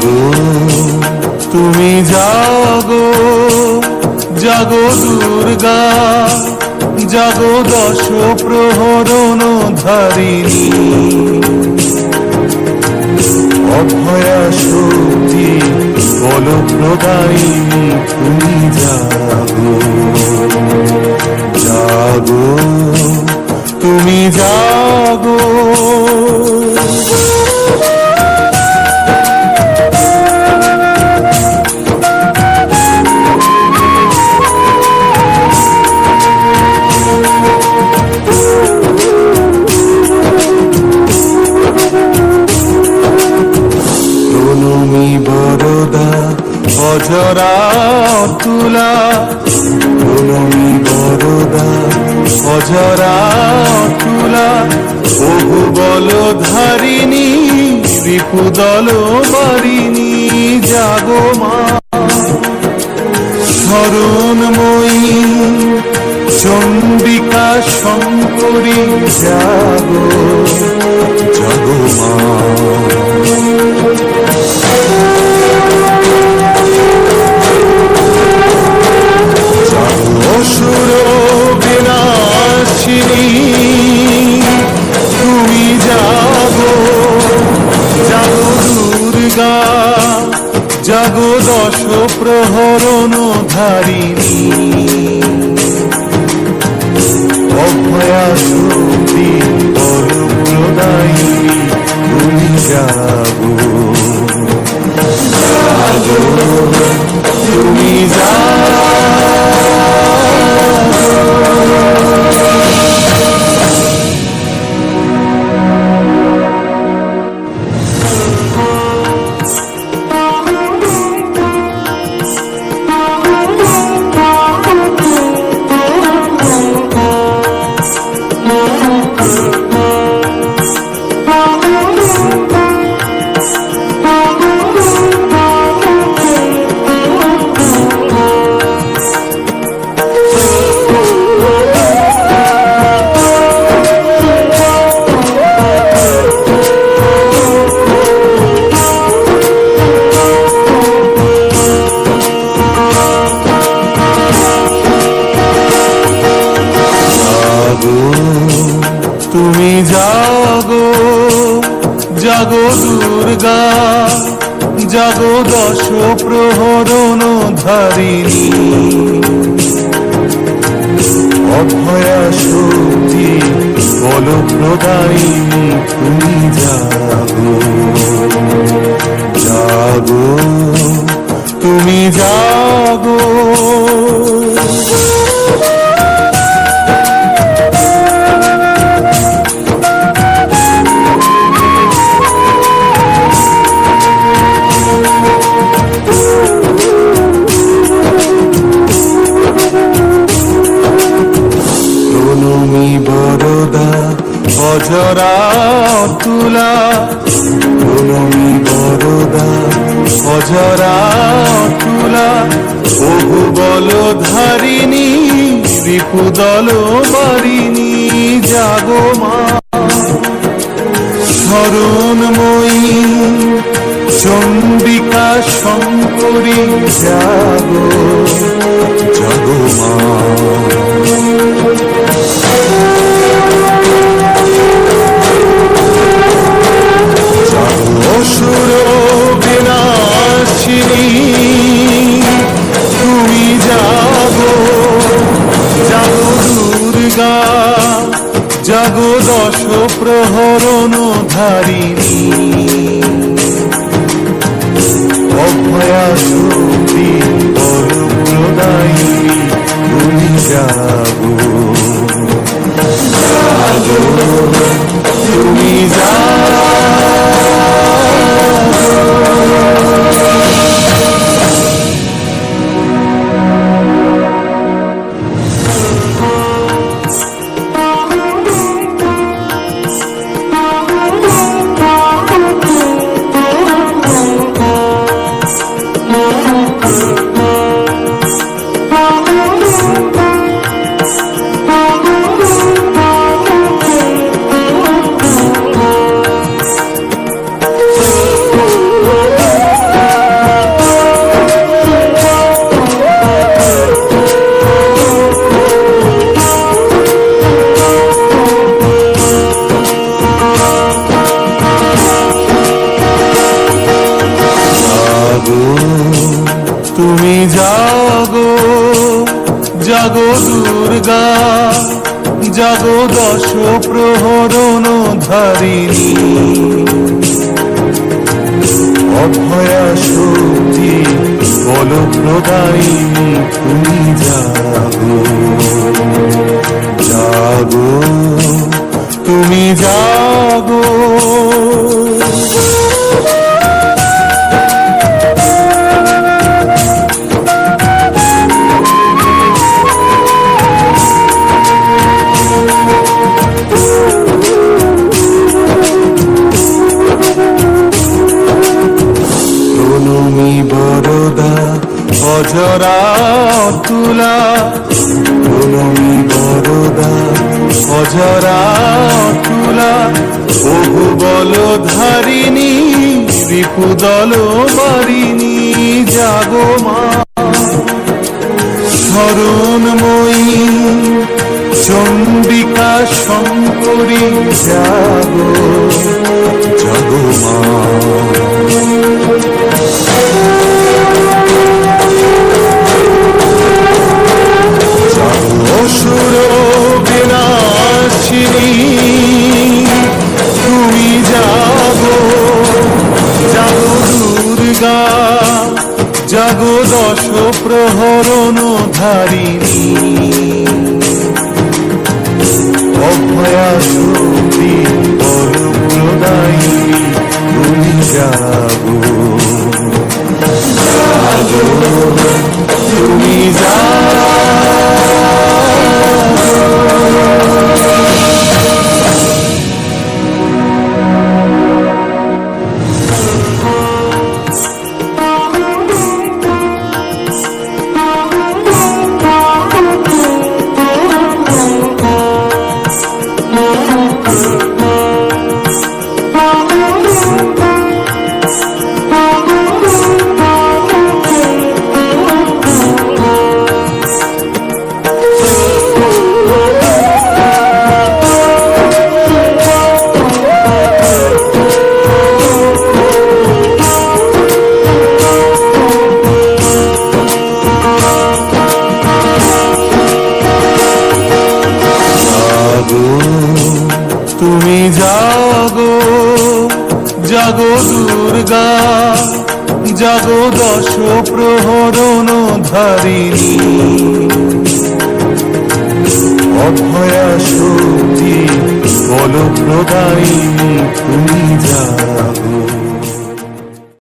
জাগো তুমি জাগো, জাগো দুর্গা, জাগো দশ প্রহরণ ধারিণী, অভয়া শক্তি বলপ্রদায়িনী তুমি জাগো, জাগো তুমি জাগো। অজরা তুলা প্রণমী বরদা, অজরা তুলা বহু বল ধারিণী, রিপুদল বারিণী জাগো মা। শরণময়ী চণ্ডিকা শঙ্করী জাগো, জাগো মা। অসুর বিনাশিনী তুমি জাগো, জাগো দুর্গা, জাগো দশ প্রহরণ ধারিণী, অভয়া শক্তি বলপ্রদায়িনী তুমি জাগো, জাগো তুমি জাগো। তুমি জাগো, জাগো দুর্গা, জাগো দশ প্রহরণ ধারিণী, অভয়া শক্তি বলপ্রদায়িনী তুমি জাগো, জাগো তুমি জাগো। অজরা তুলা প্রণমী বরদা, অজরা তুলা বহু বল ধারিণী, রিপুদল বারিণী জাগো মা। শরণময়ী চণ্ডিকা শঙ্করী জাগো, জাগো মা। অসুর বিনাশিনী তুমি জাগো, জাগো দুর্গা, জাগো দশ প্রহরণ ধারিণী, অভয়া শক্তি বলপ্রদায়িনী তুমি জাগো, জাগো তুমি জাগো। তুমি জাগো জাগো দুর্গা, জাগো দশ প্রহরণ ধারিণী, অভয়া শক্তি বল প্রদায়িনী, তুমি জাগো জাগো, তুমি জাগো। অজরা তুলা, প্রণমী বরদা অজরা তুলা, বহু বল ধারিণী রিপুদল বারিণী, জাগো মা শরণময়ী চণ্ডিকা শঙ্করী, জাগো জাগো মা। অসুর বিনাশিনী, তুমি জাগো জাগো দুর্গা, জাগো দশ প্রহরণ ধারিণী, অভয়া শক্তি বল প্রদায়িনী, তুমি জাগো জাগো, তুমি জাগো। তুমি জাগো জাগো দুর্গা, জাগো দশ প্রহরণ ধারিণী, অভয়া শক্তি বল প্রদায়িনী, তুমি জাগো।